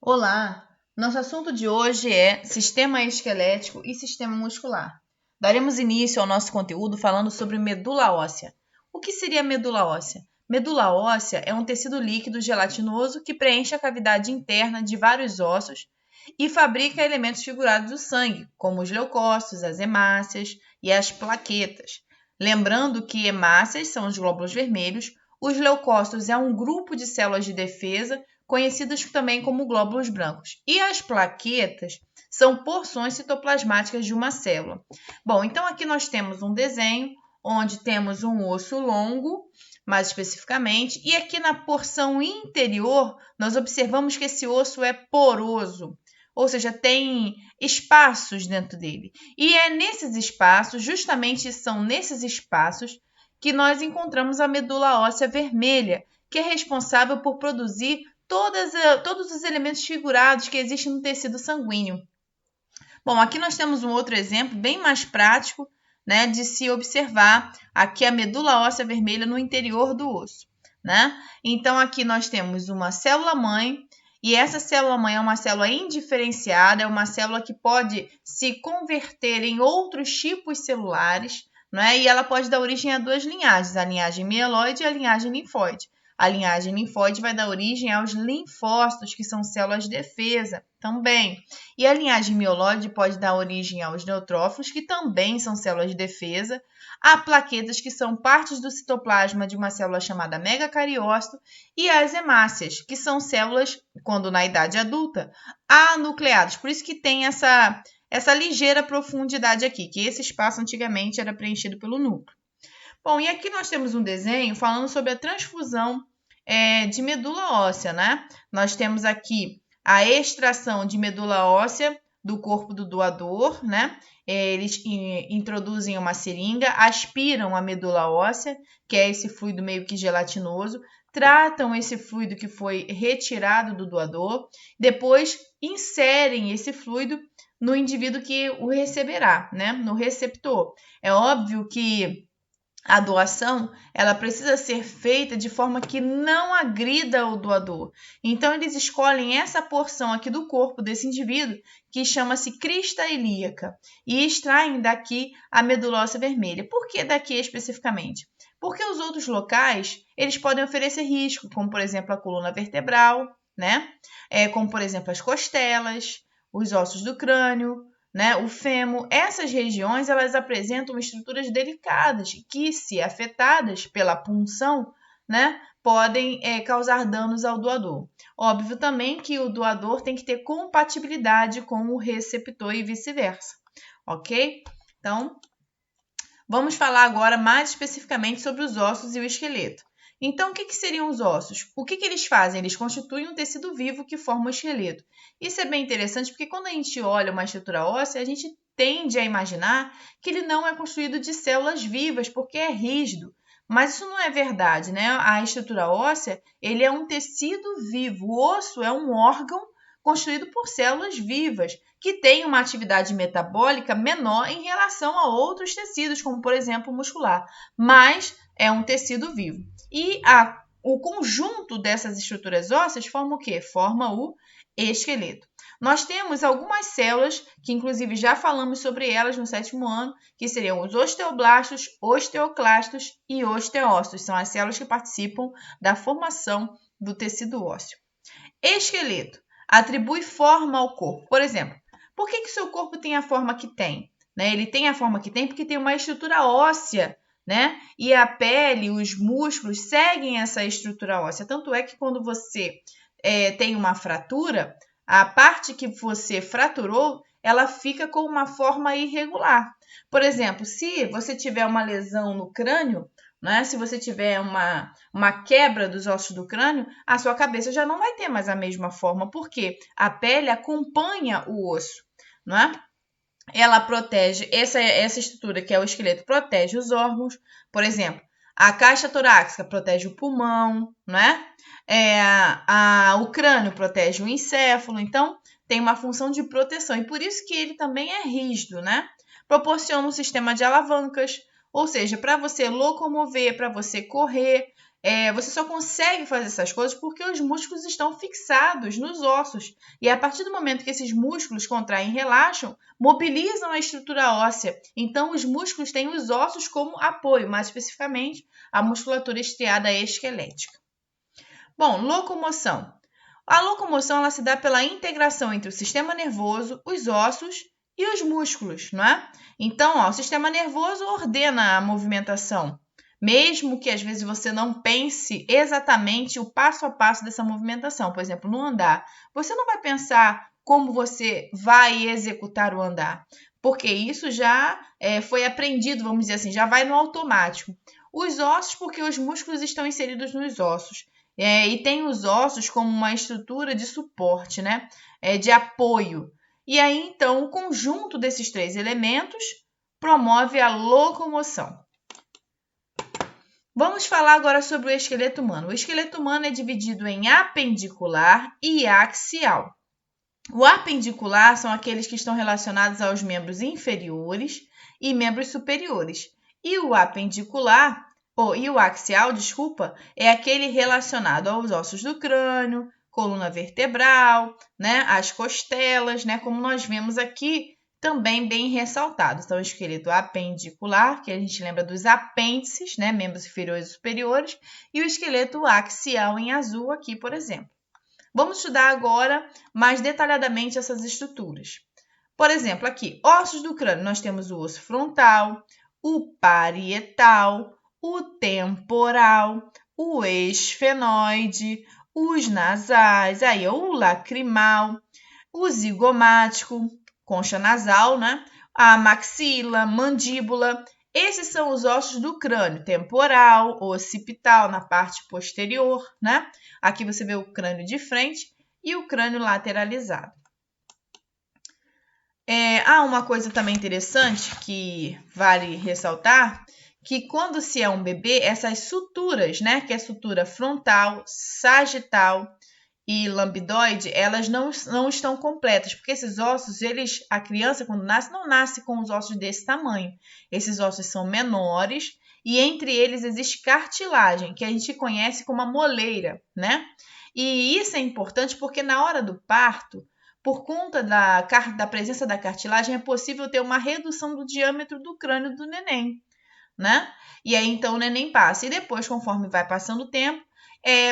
Olá! Nosso assunto de hoje é sistema esquelético e sistema muscular. Daremos início ao nosso conteúdo falando sobre medula óssea. O que seria medula óssea? Medula óssea é um tecido líquido gelatinoso que preenche a cavidade interna de vários ossos e fabrica elementos figurados do sangue, como os leucócitos, as hemácias e as plaquetas. Lembrando que hemácias são os glóbulos vermelhos, os leucócitos é um grupo de células de defesa conhecidas também como glóbulos brancos. E as plaquetas são porções citoplasmáticas de uma célula. Bom, então aqui nós temos um desenho onde temos um osso longo, mais especificamente, e aqui na porção interior nós observamos que esse osso é poroso, ou seja, tem espaços dentro dele. E é nesses espaços, justamente são nesses espaços, que nós encontramos a medula óssea vermelha, que é responsável por produzir todos os elementos figurados que existem no tecido sanguíneo. Bom, aqui nós temos um outro exemplo bem mais prático, né, de se observar aqui a medula óssea vermelha no interior do osso, né? Então, aqui nós temos uma célula-mãe, e essa célula-mãe é uma célula indiferenciada, é uma célula que pode se converter em outros tipos celulares, né? E ela pode dar origem a duas linhagens, a linhagem mieloide e a linhagem linfóide. A linhagem linfóide vai dar origem aos linfócitos, que são células de defesa também. E a linhagem mieloide pode dar origem aos neutrófilos, que também são células de defesa, a plaquetas, que são partes do citoplasma de uma célula chamada megacariócito, e as hemácias, que são células, quando na idade adulta, anucleadas. Por isso que tem essa ligeira profundidade aqui, que esse espaço antigamente era preenchido pelo núcleo. Bom, e aqui nós temos um desenho falando sobre a transfusão de medula óssea, né? Nós temos aqui a extração de medula óssea do corpo do doador, né? Eles introduzem uma seringa, aspiram a medula óssea, que é esse fluido meio que gelatinoso, tratam esse fluido que foi retirado do doador, depois inserem esse fluido no indivíduo que o receberá, né? No receptor. É óbvio que a doação, ela precisa ser feita de forma que não agrida o doador. Então, eles escolhem essa porção aqui do corpo desse indivíduo, que chama-se crista ilíaca, e extraem daqui a medula óssea vermelha. Por que daqui especificamente? Porque os outros locais, eles podem oferecer risco, como, por exemplo, a coluna vertebral, né? Como, por exemplo, as costelas, os ossos do crânio, né, o fêmur. Essas regiões elas apresentam estruturas delicadas que, se afetadas pela punção, né, podem causar danos ao doador. Óbvio também que o doador tem que ter compatibilidade com o receptor e vice-versa, ok? Então, vamos falar agora mais especificamente sobre os ossos e o esqueleto. Então, o que seriam os ossos? O que eles fazem? Eles constituem um tecido vivo que forma o esqueleto. Isso é bem interessante porque quando a gente olha uma estrutura óssea, a gente tende a imaginar que ele não é construído de células vivas, porque é rígido. Mas isso não é verdade, né? A estrutura óssea, ele é um tecido vivo. O osso é um órgão construído por células vivas, que tem uma atividade metabólica menor em relação a outros tecidos, como, por exemplo, o muscular. Mas é um tecido vivo. E o conjunto dessas estruturas ósseas forma o quê? Forma o esqueleto. Nós temos algumas células, que inclusive já falamos sobre elas no 7º ano, que seriam os osteoblastos, osteoclastos e osteócitos. São as células que participam da formação do tecido ósseo. Esqueleto atribui forma ao corpo. Por exemplo, por que o seu corpo tem a forma que tem? Né? Ele tem a forma que tem porque tem uma estrutura óssea, né? E a pele, os músculos seguem essa estrutura óssea. Tanto é que quando você tem uma fratura, a parte que você fraturou, ela fica com uma forma irregular. Por exemplo, se você tiver uma lesão no crânio, né? Se você tiver uma quebra dos ossos do crânio, a sua cabeça já não vai ter mais a mesma forma, porque a pele acompanha o osso, não é? Ela protege, essa estrutura que é o esqueleto, protege os órgãos. Por exemplo, a caixa torácica protege o pulmão, né? O crânio protege o encéfalo, então tem uma função de proteção. E por isso que ele também é rígido, né? Proporciona um sistema de alavancas, ou seja, para você locomover, para você correr, Você só consegue fazer essas coisas porque os músculos estão fixados nos ossos. E a partir do momento que esses músculos contraem e relaxam, mobilizam a estrutura óssea. Então, os músculos têm os ossos como apoio, mais especificamente a musculatura estriada esquelética. Bom, locomoção. A locomoção ela se dá pela integração entre o sistema nervoso, os ossos e os músculos, não é? Então, o sistema nervoso ordena a movimentação, mesmo que às vezes você não pense exatamente o passo a passo dessa movimentação. Por exemplo, no andar, você não vai pensar como você vai executar o andar, porque isso já foi aprendido, vamos dizer assim, já vai no automático. Os ossos, porque os músculos estão inseridos nos ossos. E tem os ossos como uma estrutura de suporte, né? De apoio. E aí, então, o conjunto desses três elementos promove a locomoção. Vamos falar agora sobre o esqueleto humano. O esqueleto humano é dividido em apendicular e axial. O apendicular são aqueles que estão relacionados aos membros inferiores e membros superiores. E o axial, é aquele relacionado aos ossos do crânio, coluna vertebral, né, as costelas, né, como nós vemos aqui, também bem ressaltado. Então, o esqueleto apendicular, que a gente lembra dos apêndices, né, membros inferiores e superiores, e o esqueleto axial em azul aqui, por exemplo. Vamos estudar agora mais detalhadamente essas estruturas. Por exemplo, aqui, ossos do crânio, nós temos o osso frontal, o parietal, o temporal, o esfenoide, os nasais, aí o lacrimal, o zigomático, concha nasal, né? A maxila, mandíbula. Esses são os ossos do crânio, temporal, occipital na parte posterior, né? Aqui você vê o crânio de frente e o crânio lateralizado. Há uma coisa também interessante que vale ressaltar, que quando se é um bebê, essas suturas, né, que é a sutura frontal, sagital e lambidoide, elas não estão completas, porque esses ossos, a criança quando nasce, não nasce com os ossos desse tamanho. Esses ossos são menores e entre eles existe cartilagem, que a gente conhece como a moleira, né? E isso é importante porque na hora do parto, por conta da presença da cartilagem, é possível ter uma redução do diâmetro do crânio do neném, né? E aí, então, o neném passa. E depois, conforme vai passando o tempo,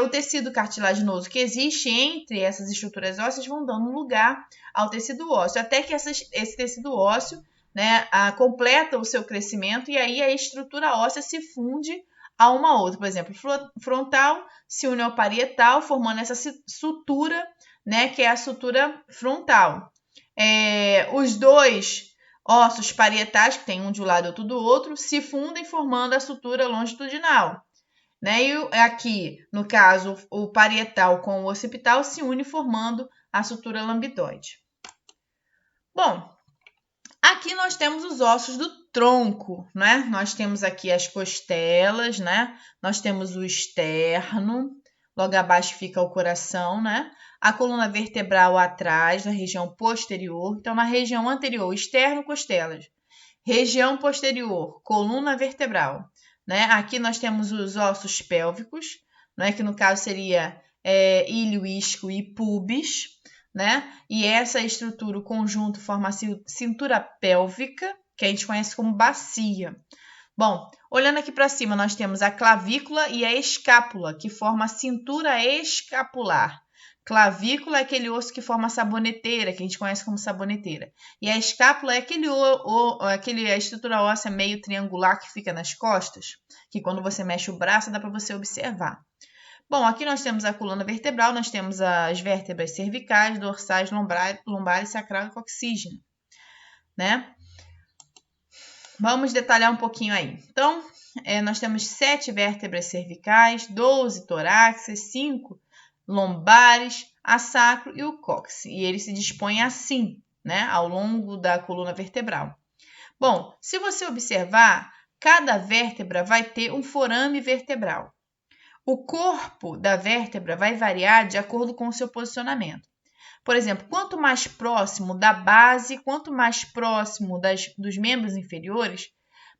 o tecido cartilaginoso que existe entre essas estruturas ósseas vão dando lugar ao tecido ósseo, até que esse tecido ósseo, né, completa o seu crescimento e aí a estrutura óssea se funde a uma outra. Por exemplo, frontal se une ao parietal, formando essa sutura, né, que é a sutura frontal. Os dois ossos parietais, que tem um de um lado e outro do outro, se fundem formando a sutura longitudinal. Né? E aqui, no caso, o parietal com o occipital se une formando a sutura lambidoide. Bom, aqui nós temos os ossos do tronco, né? Nós temos aqui as costelas, né? Nós temos o externo, logo abaixo fica o coração, né? A coluna vertebral atrás, na região posterior. Então, na região anterior, externo, costelas. Região posterior, coluna vertebral. Né? Aqui nós temos os ossos pélvicos, né? Que no caso seria ilho, isco e pubis. Né? E essa estrutura, o conjunto, forma a cintura pélvica, que a gente conhece como bacia. Bom, olhando aqui para cima, nós temos a clavícula e a escápula, que forma a cintura escapular. Clavícula é aquele osso que forma a saboneteira, que a gente conhece como saboneteira. E a escápula é a estrutura óssea meio triangular que fica nas costas, que quando você mexe o braço dá para você observar. Bom, aqui nós temos a coluna vertebral, nós temos as vértebras cervicais, dorsais, lombares, sacral e coxígena, né? Vamos detalhar um pouquinho aí. Então, nós temos 7 vértebras cervicais, 12 torácicas, 5 lombares, a sacro e o cóccix. E eles se dispõem assim, né, ao longo da coluna vertebral. Bom, se você observar, cada vértebra vai ter um forame vertebral. O corpo da vértebra vai variar de acordo com o seu posicionamento. Por exemplo, quanto mais próximo da base, quanto mais próximo dos membros inferiores,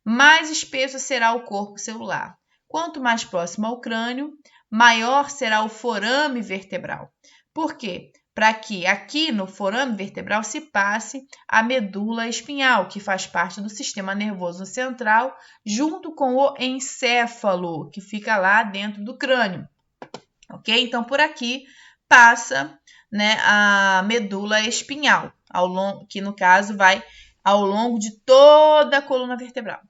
mais espesso será o corpo celular. Quanto mais próximo ao crânio, maior será o forame vertebral. Por quê? Para que aqui no forame vertebral se passe a medula espinhal, que faz parte do sistema nervoso central, junto com o encéfalo, que fica lá dentro do crânio. Ok? Então, por aqui passa, né, a medula espinhal, que no caso vai ao longo de toda a coluna vertebral.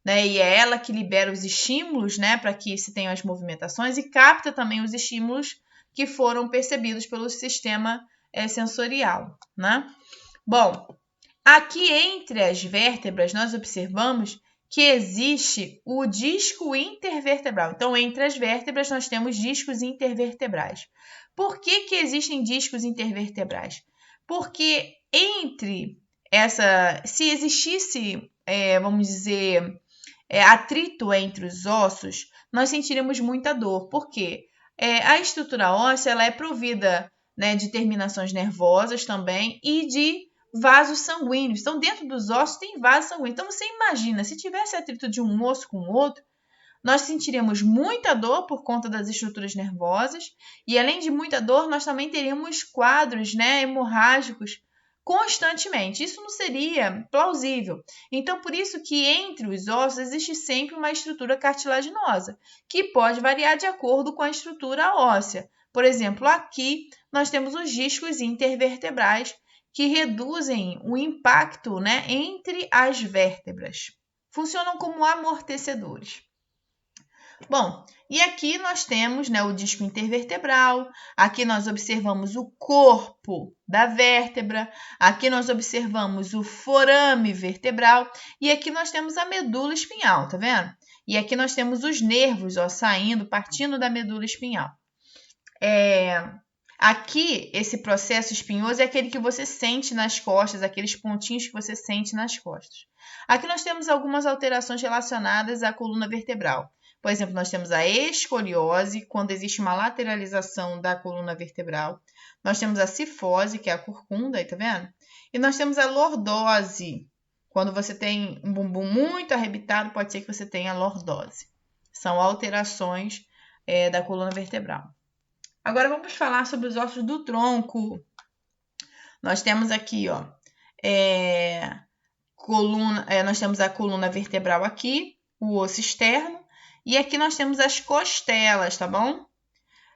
Né? E é ela que libera os estímulos, né, para que se tenham as movimentações e capta também os estímulos que foram percebidos pelo sistema sensorial. Né? Bom, aqui entre as vértebras nós observamos que existe o disco intervertebral. Então, entre as vértebras nós temos discos intervertebrais. Por que existem discos intervertebrais? Porque se existisse, vamos dizer, atrito entre os ossos, nós sentiríamos muita dor. Por quê? A estrutura óssea ela é provida, né, de terminações nervosas também e de vasos sanguíneos. Então, dentro dos ossos tem vasos sanguíneos. Então, você imagina, se tivesse atrito de um osso com o outro, nós sentiríamos muita dor por conta das estruturas nervosas e, além de muita dor, nós também teríamos quadros, né, hemorrágicos constantemente. Isso não seria plausível. Então, por isso que entre os ossos existe sempre uma estrutura cartilaginosa, que pode variar de acordo com a estrutura óssea. Por exemplo, aqui nós temos os discos intervertebrais, que reduzem o impacto, né, entre as vértebras. Funcionam como amortecedores. Bom, e aqui nós temos, né, o disco intervertebral, aqui nós observamos o corpo da vértebra, aqui nós observamos o forame vertebral e aqui nós temos a medula espinhal, tá vendo? E aqui nós temos os nervos, ó, partindo da medula espinhal. Aqui, esse processo espinhoso é aquele que você sente nas costas, aqueles pontinhos que você sente nas costas. Aqui nós temos algumas alterações relacionadas à coluna vertebral. Por exemplo, nós temos a escoliose, quando existe uma lateralização da coluna vertebral. Nós temos a cifose, que é a corcunda, aí tá vendo? E nós temos a lordose. Quando você tem um bumbum muito arrebitado, pode ser que você tenha lordose. São alterações da coluna vertebral. Agora vamos falar sobre os ossos do tronco. Nós temos aqui, ó, nós temos a coluna vertebral aqui, o osso externo, e aqui nós temos as costelas, tá bom?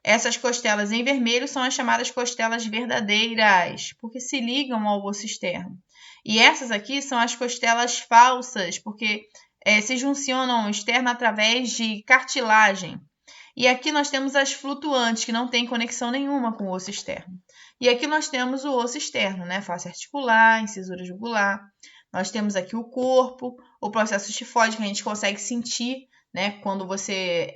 Essas costelas em vermelho são as chamadas costelas verdadeiras, porque se ligam ao osso externo. E essas aqui são as costelas falsas, porque se juncionam ao externo através de cartilagem. E aqui nós temos as flutuantes, que não têm conexão nenhuma com o osso externo. E aqui nós temos o osso externo, né? Face articular, incisura jugular. Nós temos aqui o corpo, o processo tifóide, que a gente consegue sentir, né? Quando você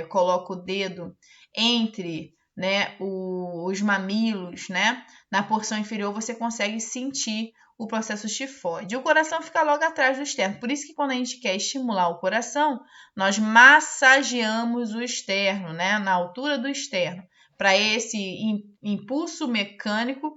coloca o dedo entre, né, os mamilos, né? Na porção inferior você consegue sentir o processo tifóide. O coração fica logo atrás do externo. Por isso que quando a gente quer estimular o coração, nós massageamos o externo, né? Na altura do externo, para esse impulso mecânico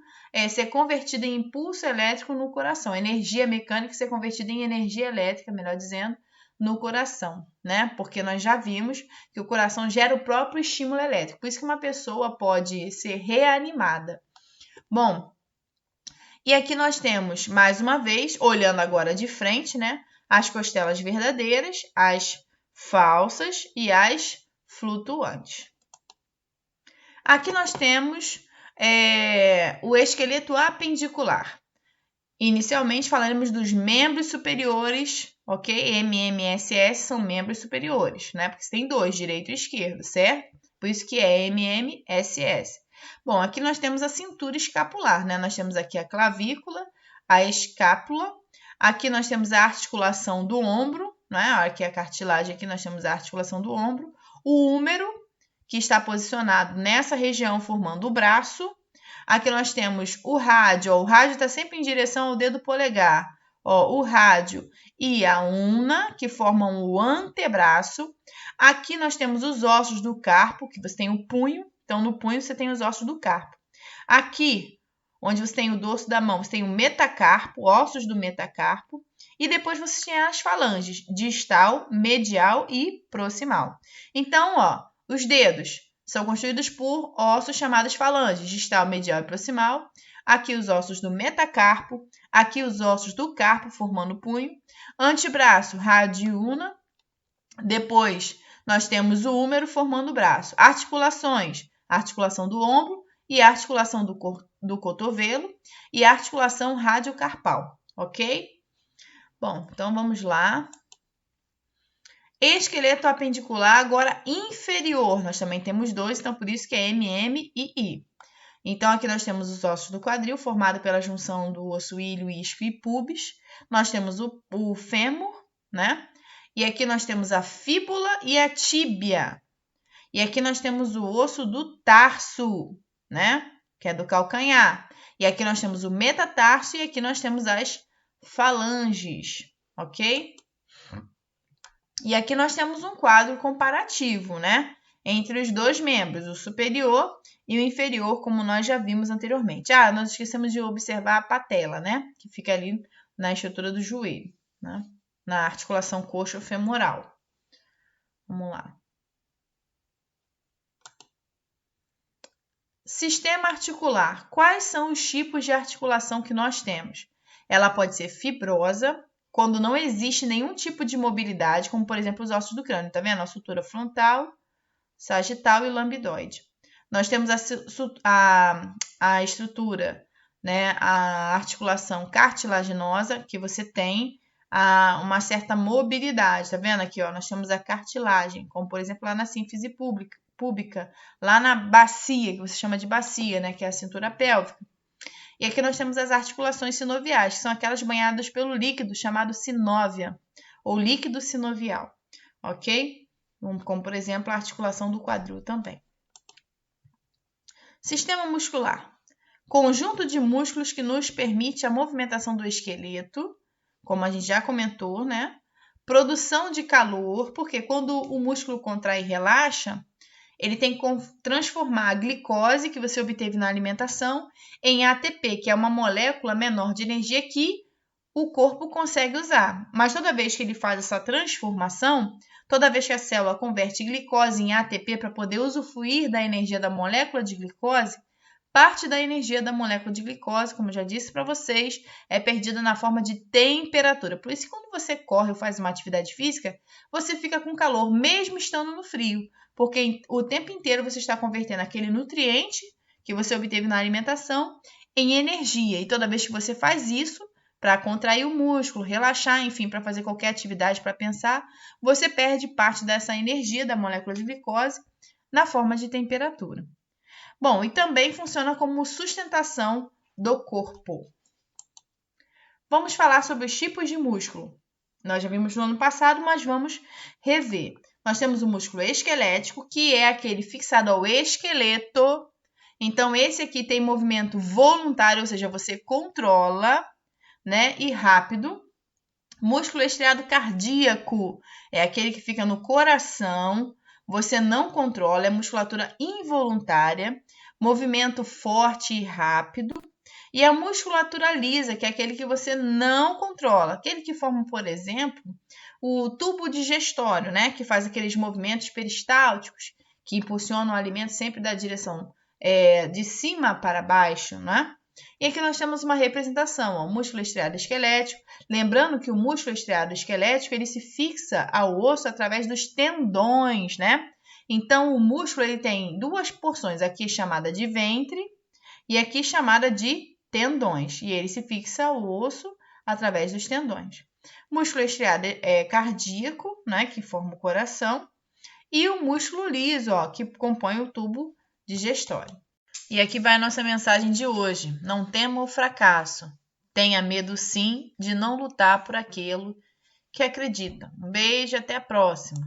ser convertido em impulso elétrico no coração. Energia mecânica ser convertida em energia elétrica, melhor dizendo, no coração, né? Porque nós já vimos que o coração gera o próprio estímulo elétrico. Por isso que uma pessoa pode ser reanimada. Bom, e aqui nós temos, mais uma vez, olhando agora de frente, né? As costelas verdadeiras, as falsas e as flutuantes. Aqui nós temos o esqueleto apendicular. Inicialmente falaremos dos membros superiores, ok? MMSS são membros superiores, né? Porque tem dois, direito e esquerdo, certo? Por isso que é MMSS. Bom, aqui nós temos a cintura escapular, né? Nós temos aqui a clavícula, a escápula. Aqui nós temos a articulação do ombro, né? Aqui a cartilagem, aqui nós temos a articulação do ombro. O húmero, que está posicionado nessa região formando o braço. Aqui nós temos o rádio, ó, o rádio está sempre em direção ao dedo polegar. Ó, o rádio e a ulna, que formam o antebraço. Aqui nós temos os ossos do carpo, que você tem o punho. Então, no punho você tem os ossos do carpo. Aqui, onde você tem o dorso da mão, você tem o metacarpo, ossos do metacarpo, e depois você tem as falanges, distal, medial e proximal. Então, ó, os dedos são constituídos por ossos chamados falanges, distal, medial e proximal. Aqui os ossos do metacarpo, aqui os ossos do carpo, formando o punho. Antebraço, radiúna. Depois, nós temos o húmero formando o braço. Articulações, articulação do ombro e articulação do cotovelo e articulação radiocarpal, ok? Bom, então vamos lá. Esqueleto apendicular, agora inferior. Nós também temos dois, então por isso que é MM e I. Então, aqui nós temos os ossos do quadril, formado pela junção do osso ilho, isquio e pubis. Nós temos o fêmur, né? E aqui nós temos a fíbula e a tíbia. E aqui nós temos o osso do tarso, né? Que é do calcanhar. E aqui nós temos o metatarso e aqui nós temos as falanges, ok? E aqui nós temos um quadro comparativo, né? Entre os dois membros, o superior e o inferior, como nós já vimos anteriormente. Ah, nós esquecemos de observar a patela, né? Que fica ali na estrutura do joelho, né? Na articulação coxo-femoral. Vamos lá. Sistema articular. Quais são os tipos de articulação que nós temos? Ela pode ser fibrosa, quando não existe nenhum tipo de mobilidade, como, por exemplo, os ossos do crânio. Tá vendo? A sutura frontal, sagital e lambidoide. Nós temos a estrutura, né? A articulação cartilaginosa, que você tem uma certa mobilidade. Tá vendo aqui? Ó, nós temos a cartilagem, como, por exemplo, lá na sínfise púbica, lá na bacia, que você chama de bacia, né? Que é a cintura pélvica. E aqui nós temos as articulações sinoviais, que são aquelas banhadas pelo líquido chamado sinóvia, ou líquido sinovial, ok? Como, por exemplo, a articulação do quadril também. Sistema muscular. Conjunto de músculos que nos permite a movimentação do esqueleto, como a gente já comentou, né? Produção de calor, porque quando o músculo contrai e relaxa, ele tem que transformar a glicose que você obteve na alimentação em ATP, que é uma molécula menor de energia que o corpo consegue usar. Mas toda vez que ele faz essa transformação, toda vez que a célula converte glicose em ATP para poder usufruir da energia da molécula de glicose, parte da energia da molécula de glicose, como eu já disse para vocês, é perdida na forma de temperatura. Por isso que quando você corre ou faz uma atividade física, você fica com calor, mesmo estando no frio, porque o tempo inteiro você está convertendo aquele nutriente que você obteve na alimentação em energia. E toda vez que você faz isso, para contrair o músculo, relaxar, enfim, para fazer qualquer atividade, para pensar, você perde parte dessa energia da molécula de glicose na forma de temperatura. Bom, e também funciona como sustentação do corpo. Vamos falar sobre os tipos de músculo. Nós já vimos no ano passado, mas vamos rever. Nós temos o músculo esquelético, que é aquele fixado ao esqueleto. Então, esse aqui tem movimento voluntário, ou seja, você controla, né? E rápido. Músculo estriado cardíaco é aquele que fica no coração. Você não controla, é musculatura involuntária. Movimento forte e rápido. E a musculatura lisa, que é aquele que você não controla. Aquele que forma, por exemplo, o tubo digestório, né? Que faz aqueles movimentos peristálticos que impulsionam o alimento sempre da direção de cima para baixo, né? E aqui nós temos uma representação, ó, músculo estriado esquelético. Lembrando que o músculo estriado esquelético ele se fixa ao osso através dos tendões, né? Então, o músculo ele tem duas porções, aqui chamada de ventre e aqui chamada de tendões. E ele se fixa ao osso através dos tendões. Músculo estriado cardíaco, né, que forma o coração. E o músculo liso, ó, que compõe o tubo digestório. E aqui vai a nossa mensagem de hoje. Não tema o fracasso. Tenha medo, sim, de não lutar por aquilo que acredita. Um beijo, até a próxima.